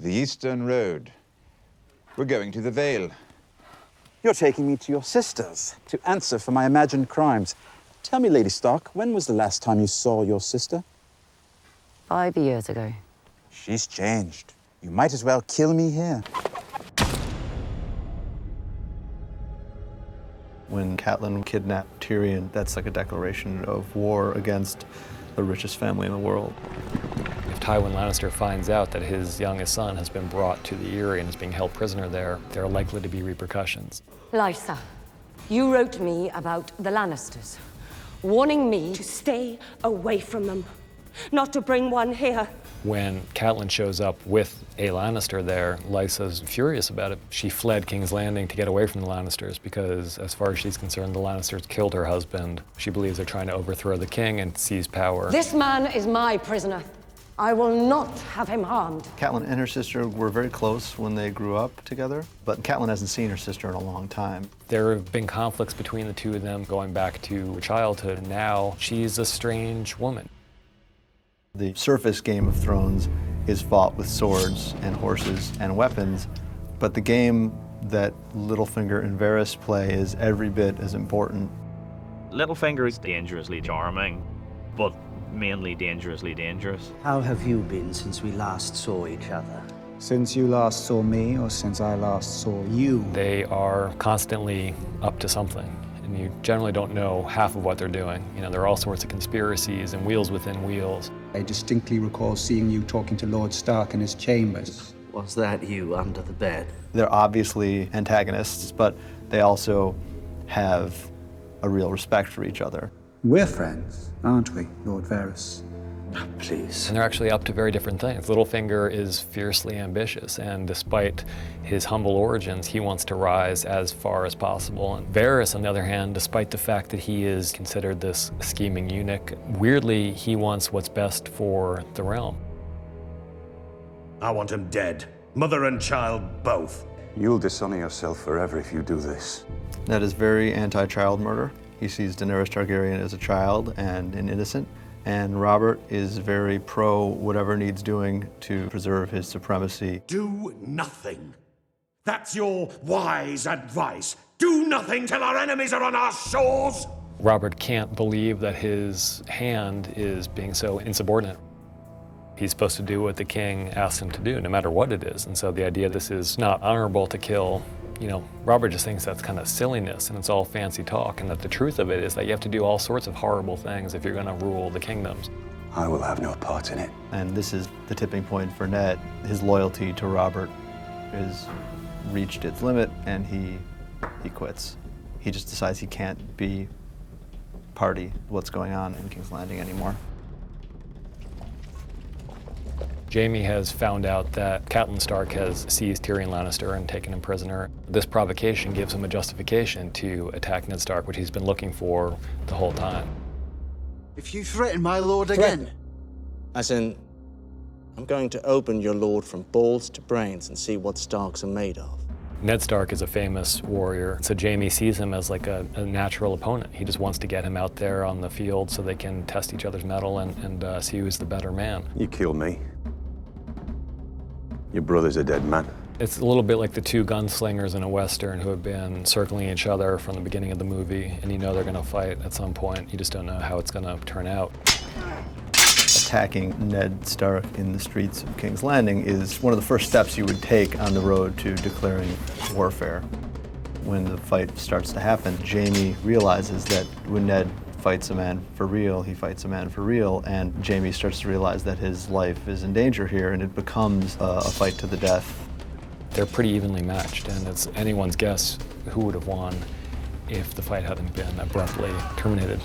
The Eastern Road. We're going to the Vale. You're taking me to your sisters to answer for my imagined crimes. Tell me, Lady Stark, when was the last time you saw your sister? 5 years ago. She's changed. You might as well kill me here. When Catelyn kidnapped Tyrion, that's like a declaration of war against the richest family in the world. If Tywin Lannister finds out that his youngest son has been brought to the Eyrie and is being held prisoner there are likely to be repercussions. Lysa, you wrote me about the Lannisters, warning me to stay away from them, not to bring one here. When Catelyn shows up with a Lannister there, Lysa's furious about it. She fled King's Landing to get away from the Lannisters because, as far as she's concerned, the Lannisters killed her husband. She believes they're trying to overthrow the king and seize power. This man is my prisoner. I will not have him harmed. Catelyn and her sister were very close when they grew up together, but Catelyn hasn't seen her sister in a long time. There have been conflicts between the two of them going back to childhood, and now she's a strange woman. The surface Game of Thrones is fought with swords and horses and weapons, but the game that Littlefinger and Varys play is every bit as important. Littlefinger is dangerously charming, but mainly dangerously dangerous. How have you been since we last saw each other? Since you last saw me, or since I last saw you? They are constantly up to something, and you generally don't know half of what they're doing. You know, there are all sorts of conspiracies and wheels within wheels. I distinctly recall seeing you talking to Lord Stark in his chambers. Was that you under the bed? They're obviously antagonists, but they also have a real respect for each other. We're friends, aren't we, Lord Varys? Please. And they're actually up to very different things. Littlefinger is fiercely ambitious, and despite his humble origins, he wants to rise as far as possible. And Varys, on the other hand, despite the fact that he is considered this scheming eunuch, weirdly, he wants what's best for the realm. I want him dead. Mother and child, both. You'll dishonor yourself forever if you do this. Ned is very anti-child murder. He sees Daenerys Targaryen as a child and an innocent. And Robert is very pro whatever needs doing to preserve his supremacy. Do nothing. That's your wise advice. Do nothing till our enemies are on our shores. Robert can't believe that his hand is being so insubordinate. He's supposed to do what the king asks him to do, no matter what it is. And so the idea this is not honorable to kill, you know, Robert just thinks that's kind of silliness and it's all fancy talk, and that the truth of it is that you have to do all sorts of horrible things if you're going to rule the kingdoms. I will have no part in it. And this is the tipping point for Ned. His loyalty to Robert has reached its limit, and he quits. He just decides he can't be party what's going on in King's Landing anymore. Jaime has found out that Catelyn Stark has seized Tyrion Lannister and taken him prisoner. This provocation gives him a justification to attack Ned Stark, which he's been looking for the whole time. If you threaten my lord again... As in, I'm going to open your lord from balls to brains and see what Starks are made of. Ned Stark is a famous warrior, so Jaime sees him as like a natural opponent. He just wants to get him out there on the field so they can test each other's mettle and see who's the better man. You killed me. Your brother's a dead man. It's a little bit like the two gunslingers in a Western who have been circling each other from the beginning of the movie, and you know they're gonna fight at some point. You just don't know how it's gonna turn out. Attacking Ned Stark in the streets of King's Landing is one of the first steps you would take on the road to declaring warfare. When the fight starts to happen, Jaime realizes that when Ned fights a man for real, he fights a man for real, and Jaime starts to realize that his life is in danger here, and it becomes a fight to the death. They're pretty evenly matched, and it's anyone's guess who would have won if the fight hadn't been abruptly terminated.